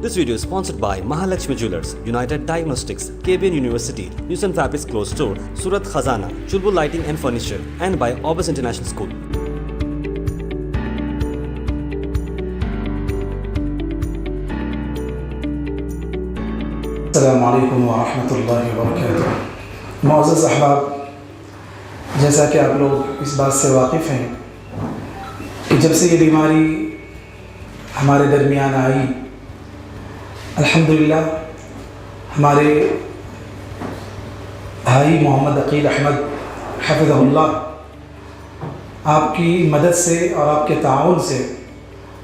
This video is sponsored by Mahalakshmi Jewelers, United Diagnostics, KBN University, Newson Fabrics Clothes Store, Surat Khazana, Chulbul Lighting and Furniture, and by Orbis International School. السلام علیکم ورحمۃ اللہ وبرکاتہ. معزز احباب، جیسا کہ آپ لوگ اس بات سے واقف ہیں کہ جب سے یہ بیماری ہمارے درمیان آئی، الحمدللہ ہمارے بھائی محمد عقیل احمد حفظہ اللہ آپ کی مدد سے اور آپ کے تعاون سے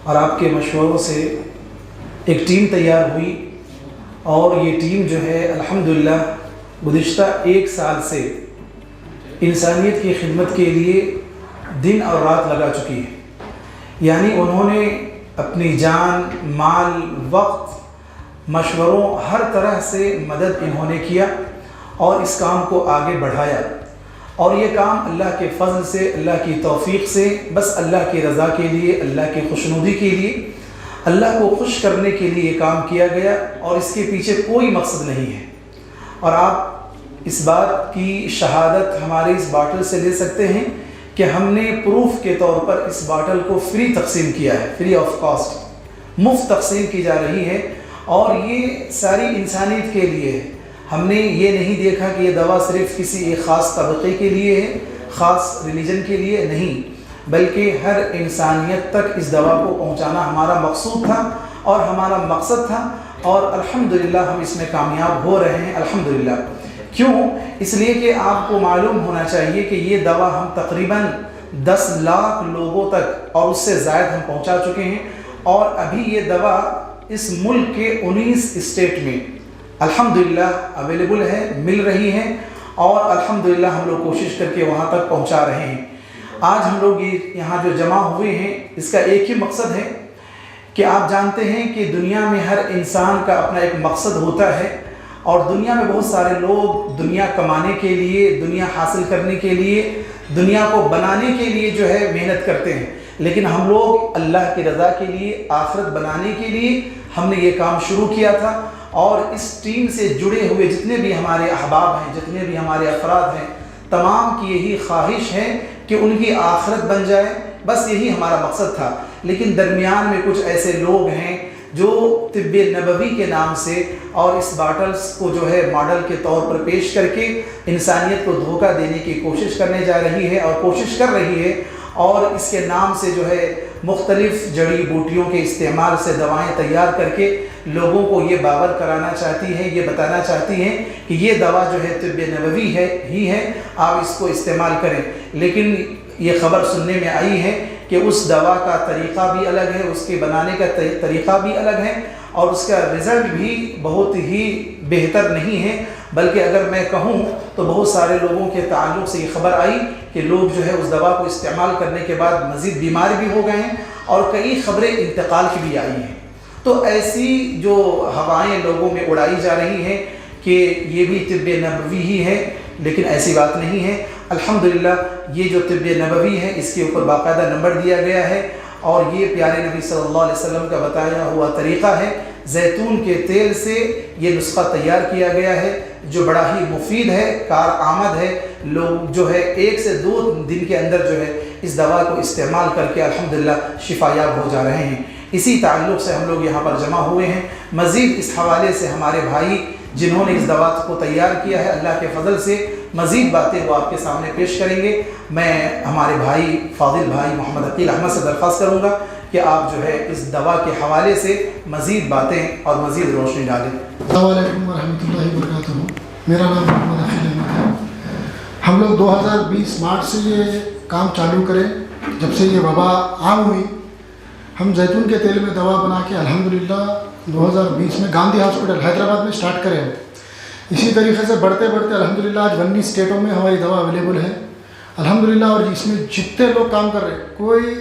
اور آپ کے مشوروں سے ایک ٹیم تیار ہوئی، اور یہ ٹیم جو ہے الحمدللہ گزشتہ 1 سال سے انسانیت کی خدمت کے لیے دن اور رات لگا چکی ہے. یعنی انہوں نے اپنی جان، مال، وقت، مشوروں، ہر طرح سے مدد انہوں نے کیا اور اس کام کو آگے بڑھایا. اور یہ کام اللہ کے فضل سے، اللہ کی توفیق سے، بس اللہ کی رضا کے لیے، اللہ کی خوشنودی کے لیے، اللہ کو خوش کرنے کے لیے یہ کام کیا گیا، اور اس کے پیچھے کوئی مقصد نہیں ہے. اور آپ اس بات کی شہادت ہمارے اس باٹل سے لے سکتے ہیں کہ ہم نے پروف کے طور پر اس باٹل کو فری تقسیم کیا ہے، فری آف کاسٹ، مفت تقسیم کی جا رہی ہے، اور یہ ساری انسانیت کے لیے ہے. ہم نے یہ نہیں دیکھا کہ یہ دوا صرف کسی ایک خاص طبقے کے لیے ہے، خاص ریلیجن کے لیے نہیں، بلکہ ہر انسانیت تک اس دوا کو پہنچانا ہمارا مقصود تھا اور ہمارا مقصد تھا، اور الحمدللہ ہم اس میں کامیاب ہو رہے ہیں. الحمدللہ. کیوں؟ اس لیے کہ آپ کو معلوم ہونا چاہیے کہ یہ دوا ہم تقریباً 10 لاکھ لوگوں تک اور اس سے زائد ہم پہنچا چکے ہیں، اور ابھی یہ دوا اس ملک کے 19 اسٹیٹ میں الحمدللہ اویلیبل ہے، مل رہی ہے، اور الحمدللہ ہم لوگ کوشش کر کے وہاں تک پہنچا رہے ہیں. آج ہم لوگ یہاں جو جمع ہوئے ہیں، اس کا ایک ہی مقصد ہے کہ آپ جانتے ہیں کہ دنیا میں ہر انسان کا اپنا ایک مقصد ہوتا ہے، اور دنیا میں بہت سارے لوگ دنیا کمانے کے لیے، دنیا حاصل کرنے کے لیے، دنیا کو بنانے کے لیے جو ہے محنت کرتے ہیں. لیکن ہم لوگ اللہ کی رضا کے لیے، آخرت بنانے کے لیے ہم نے یہ کام شروع کیا تھا. اور اس ٹیم سے جڑے ہوئے جتنے بھی ہمارے احباب ہیں، جتنے بھی ہمارے افراد ہیں، تمام کی یہی خواہش ہے کہ ان کی آخرت بن جائے. بس یہی ہمارا مقصد تھا. لیکن درمیان میں کچھ ایسے لوگ ہیں جو طب نبوی کے نام سے اور اس باٹلز کو جو ہے ماڈل کے طور پر پیش کر کے انسانیت کو دھوکہ دینے کی کوشش کرنے جا رہی ہے اور کوشش کر رہی ہے، اور اس کے نام سے جو ہے مختلف جڑی بوٹیوں کے استعمال سے دوائیں تیار کر کے لوگوں کو یہ باور کرانا چاہتی ہے، یہ بتانا چاہتی ہیں کہ یہ دوا جو ہے طب نبوی ہے، آپ اس کو استعمال کریں. لیکن یہ خبر سننے میں آئی ہے کہ اس دوا کا طریقہ بھی الگ ہے، اس کے بنانے کا طریقہ بھی الگ ہے، اور اس کا رزلٹ بھی بہت ہی بہتر نہیں ہے. بلکہ اگر میں کہوں تو بہت سارے لوگوں کے تعلق سے یہ خبر آئی کہ لوگ جو ہے اس دوا کو استعمال کرنے کے بعد مزید بیمار بھی ہو گئے ہیں، اور کئی خبریں انتقال کی بھی آئی ہیں. تو ایسی جو ہوائیں لوگوں میں اڑائی جا رہی ہیں کہ یہ بھی طب نبوی ہی ہے، لیکن ایسی بات نہیں ہے. الحمدللہ یہ جو طب نبوی ہے، اس کے اوپر باقاعدہ نمبر دیا گیا ہے، اور یہ پیارے نبی صلی اللہ علیہ وسلم کا بتایا ہوا طریقہ ہے. زیتون کے تیل سے یہ نسخہ تیار کیا گیا ہے، جو بڑا ہی مفید ہے، کارآمد ہے. لوگ جو ہے 1 سے 2 دن کے اندر جو ہے اس دوا کو استعمال کر کے الحمدللہ شفا یاب ہو جا رہے ہیں. اسی تعلق سے ہم لوگ یہاں پر جمع ہوئے ہیں. مزید اس حوالے سے ہمارے بھائی جنہوں نے اس دوا کو تیار کیا ہے، اللہ کے فضل سے مزید باتیں وہ آپ کے سامنے پیش کریں گے. میں ہمارے بھائی فاضل بھائی محمد عقیل احمد سے درخواست کروں گا کہ آپ جو ہے اس دوا کے حوالے سے مزید باتیں اور مزید روشنی ڈالیں. السلام علیکم ورحمۃ اللہ وبرکاتہ. میرا نام محمد عقیل احمد ہے. ہم لوگ 2020 مارچ سے یہ کام چالو کریں. جب سے یہ وبا عام ہوئی، ہم زیتون کے تیل میں دوا بنا کے الحمدللہ 2020 میں گاندھی ہاسپٹل حیدرآباد میں سٹارٹ کرے ہیں. اسی طریقے سے بڑھتے الحمدللہ آج 19 اسٹیٹوں میں ہماری دوا اویلیبل ہے الحمدللہ. اور اس میں جتنے لوگ کام کر رہے ہیں، کوئی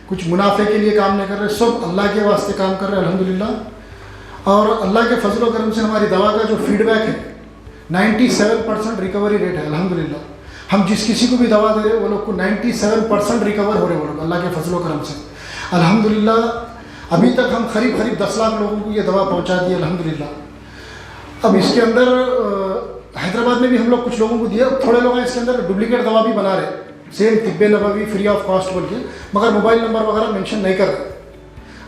کچھ منافع کے لیے کام نہیں کر رہے، سب اللہ کے واسطے کام کر رہے ہیں الحمدللہ. اور اللہ کے فضل و کرم سے ہماری دوا کا جو فیڈ بیک ہے 97% ریکوری ریٹ ہے الحمدللہ. ہم جس کسی کو بھی دوا دے رہے ہیں وہ لوگ کو 97% ریکور ہو رہے ہیں وہ لوگ اللہ کے فضل و کرم سے الحمدللہ. अभी तक हम करीब 10 लाख लोगों को ये दवा पहुंचा दी अल्हम्दुलिल्लाह। अब इसके अंदर हैदराबाद में भी हम लोग कुछ लोगों को दिया, थोड़े लोग हैं इसके अंदर डुप्लीकेट दवा भी बना रहे, same तिब्बे Nabawi free of cost बोल के, मगर मोबाइल नंबर वगैरह मेंशन नहीं कर रहे।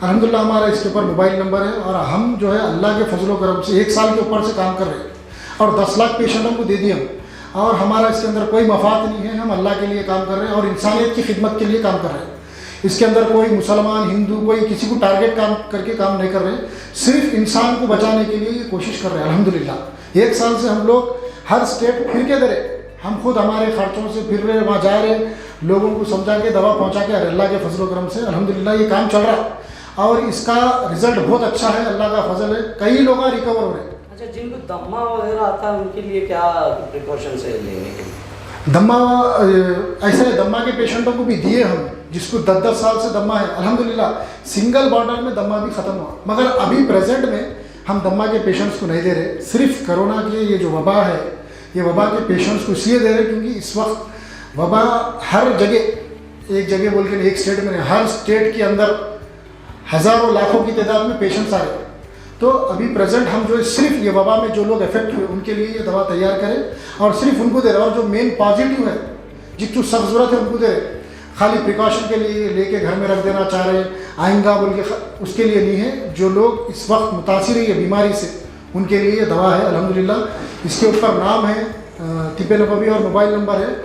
अल्हम्दुलिल्लाह हमारा इसके ऊपर मोबाइल नंबर है और हम जो है अल्लाह के फजलो करम से 1 साल के ऊपर से काम कर रहे हैं और 10 लाख पेशेंटों को दे दिए हम, और हमारा इसके अंदर कोई मफाद नहीं है, हम अल्लाह के लिए काम कर रहे हैं और इंसानियत की खिदमत के लिए काम कर रहे हैं। इसके अंदर कोई मुसलमान हिंदू कोई किसी को टारगेट करके काम नहीं कर रहे, सिर्फ इंसान को बचाने के लिए ये कोशिश कर रहे हैं अल्हम्दुलिल्लाह। 1 साल से हम लोग हर स्टेट फिर के दे रहे, हम खुद हमारे खर्चों से फिर रहे, वहाँ जा रहे, लोगों को समझा के दवा पहुँचा के, अल्लाह के फजल करम से अल्हम्दुलिल्लाह ये काम चल रहा है और इसका रिजल्ट बहुत अच्छा है, अल्लाह का फजल है, कई लोग रिकवर हो रहे हैं। अच्छा, जिनको दम्मा वगैरह आता है उनके लिए क्या प्रिकॉशंस है लेने के लिए? दम्मा ऐसे दम्मा के पेशेंटों को भी दिए हम, जिसको 10 साल से दम्मा है, अल्हम्दुलिल्लाह सिंगल बॉटल में दम्मा भी ख़त्म हुआ। मगर अभी प्रेजेंट में हम दम्मा के पेशेंट्स को नहीं दे रहे, सिर्फ कोरोना की ये जो वबा है, ये वबा के पेशेंट्स को इसलिए दे रहे क्योंकि इस वक्त वबा हर जगह, एक जगह बोल के नहीं, एक स्टेट में नहीं, हर स्टेट के अंदर हज़ारों लाखों की तादाद में पेशेंट्स आ रहे हैं। तो अभी प्रेजेंट हम जो है सिर्फ ये वबा में जो लोग इफेक्ट हुए उनके लिए ये दवा तैयार करें और सिर्फ उनको दे रहे, और जो मेन पॉजिटिव है जिसको सख्त ज़रूरत है उनको दे रहे, खाली प्रिकॉशन के लिए लेके घर में रख देना चाह रहे आएंगा बोल के, उसके लिए नहीं है। जो लोग इस वक्त मुतासिर है ये बीमारी से, उनके लिए ये दवा है अल्हम्दुलिल्लाह। इसके ऊपर नाम है तिब्बे नबवी और मोबाइल नंबर है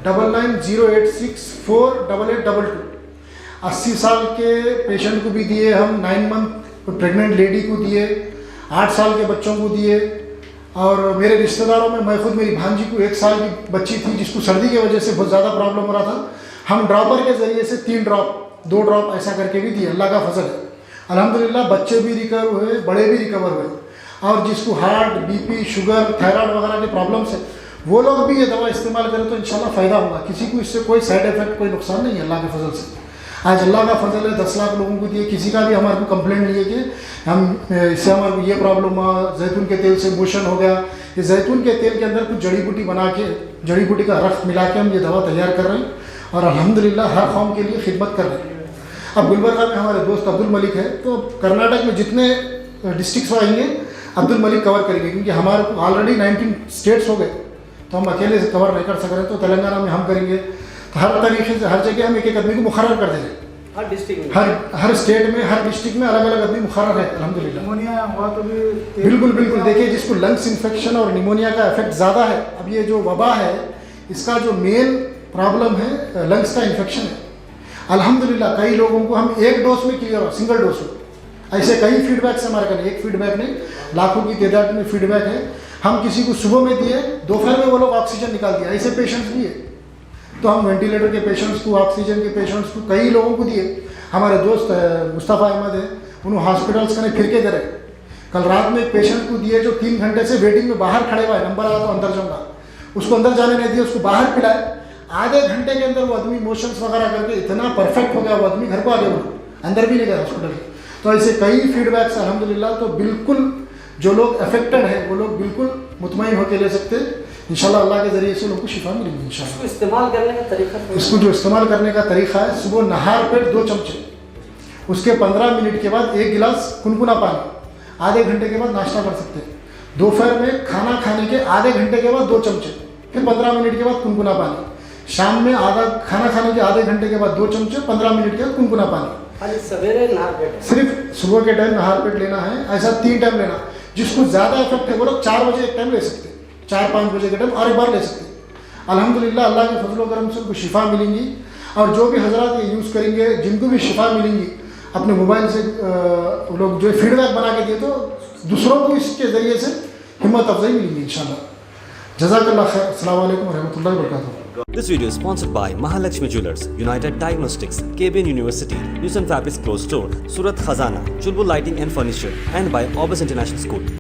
9908648822। 80 साल के पेशेंट को भी दिए हम, 9 मंथ प्रेग्नेंट लेडी को दिए, 8 साल के बच्चों को दिए, और मेरे रिश्तेदारों में मैं खुद मेरी भांजी को 1 साल की बच्ची थी जिसको सर्दी की वजह से बहुत ज़्यादा प्रॉब्लम हो रहा था, हम ड्रॉपर के ज़रिए से 3 ड्रॉप 2 ड्रॉप ऐसा करके भी दिए, अल्लाह का फजल है अल्हम्दुलिल्लाह। बच्चे भी रिकवर हुए, बड़े भी रिकवर हुए, और जिसको हार्ट बीपी शुगर थायराइड वगैरह के प्रॉब्लम्स है वो लोग भी ये दवा इस्तेमाल करें तो इंशाल्लाह फ़ायदा होगा। किसी को इससे कोई साइड इफ़ेक्ट कोई नुकसान नहीं है अल्लाह के फजल से। आज अल्लाह का फजल है, 10 लाख लोगों को दिए, किसी का भी हमारे को कंप्लेंट नहीं है कि हम इससे हमारे को ये प्रॉब्लम हुआ, जैतून के तेल से मोशन हो गया। ये जैतून के तेल के अंदर कुछ जड़ी बूटी बना के, जड़ी बूटी का रख मिला के हम ये दवा तैयार कर रहे हैं और अल्हम्दुलिल्लाह हर कौम के लिए खिदमत कर रहे हैं। अब गुलबर्गा में हमारे दोस्त अब्दुल मलिक है, तो कर्नाटक में जितने डिस्ट्रिक्ट्स आएंगे अब्दुल मलिक कवर करेंगे, क्योंकि हमारे को ऑलरेडी 19 स्टेट्स हो गए तो हम अकेले से कवर नहीं कर सक रहे। तो तेलंगाना में हम करेंगे, तो हर तरीके से हर जगह हम एक आदमी को मुकर्रर कर देंगे, हर डिस्ट्रिक्ट में, हर स्टेट में, हर डिस्ट्रिक्ट में अलग अलग आदमी मुकर्रर है अल्हम्दुलिल्लाह। निमोनिया हुआ तो भी बिल्कुल देखिए, जिसको लंग्स इन्फेक्शन और निमोनिया का इफेक्ट ज़्यादा है, अब ये जो वबा है इसका जो मेन प्रॉब्लम है लंग्स का इन्फेक्शन है। अल्हम्दुलिल्लाह कई लोगों को हम 1 डोज में क्लियर हुआ, सिंगल डोज में। ऐसे कई फीडबैक से हमारे का, एक फीडबैक नहीं लाखों की तादाद में फीडबैक है। हम किसी को सुबह में दिए, दोपहर में वो लोग ऑक्सीजन निकाल दिया, ऐसे पेशेंट्स भी है। तो हम वेंटिलेटर के पेशेंट्स को, ऑक्सीजन के पेशेंट्स को कई लोगों को दिए। हमारे दोस्त मुस्तफ़ा अहमद है, उन्होंने हॉस्पिटल्स का फिर के दे रहे। कल रात में एक पेशेंट को दिए जो 3 घंटे से वेटिंग में बाहर खड़े हुआ है, नंबर आया तो अंदर जाऊँगा, उसको अंदर जाने नहीं दिया, उसको बाहर पिलाए। आधे घंटे के अंदर वो आदमी मोशंस वगैरह करके इतना परफेक्ट हो गया, वो आदमी घर को आ गया, अंदर भी नहीं गया हॉस्पिटल। तो ऐसे कई फीडबैक्स अल्हम्दुलिल्लाह। तो बिल्कुल जो लोग अफेक्टेड हैं वो लोग बिल्कुल मुतमईन होकर ले सकते हैं इंशाल्लाह, अल्लाह के ज़रिए से लोगों को शिफा मिलेगी इंशाल्लाह। इसको इस्तेमाल करने का तरीका, इसको जो इस्तेमाल करने का तरीका है, सुबह नहार पेट 2 चमचे, उसके 15 मिनट के बाद 1 गिलास गुनगुना पानी, आधे घंटे के बाद नाश्ता कर सकते हैं। दोपहर में खाना खाने के आधे घंटे के बाद 2 चमचे, फिर 15 मिनट के बाद गुनगुना पानी। शाम में खाना खाने के आधे घंटे के बाद 2 चमचे, 15 मिनट के बाद गुनगुना पानी। खाली सवेरे नहार पेट, सिर्फ सुबह के टाइम नहार पेट लेना है, ऐसा 3 टाइम लेना। जिसको ज़्यादा इफेक्ट है वो लोग 4 बजे एक टाइम ले सकते हैं, 4-5 बजे के टाइम और एक बार ले सकते हैं। अल्हम्दुलिल्लाह अल्लाह के फजल करम से उनको शिफा मिलेंगी। और जो भी हजरात ये यूज़ करेंगे, जिनको भी शिफा मिलेंगी, अपने मोबाइल से लोग जो फीडबैक बना के दिए तो दूसरों को इसके ज़रिए से हिम्मत अफजाई मिलेंगी इंशाल्लाह। जज़ाकल्लाह खैर। अस्सलाम वालेकुम रहमतुल्लाहि व बरकातुहू। This video is sponsored by Mahalakshmi Jewelers, United Diagnostics, KBN University, Yusan Fabrics Closed Store, Surat Khazana, Chulbul Lighting and Furniture, and by Orbis International School.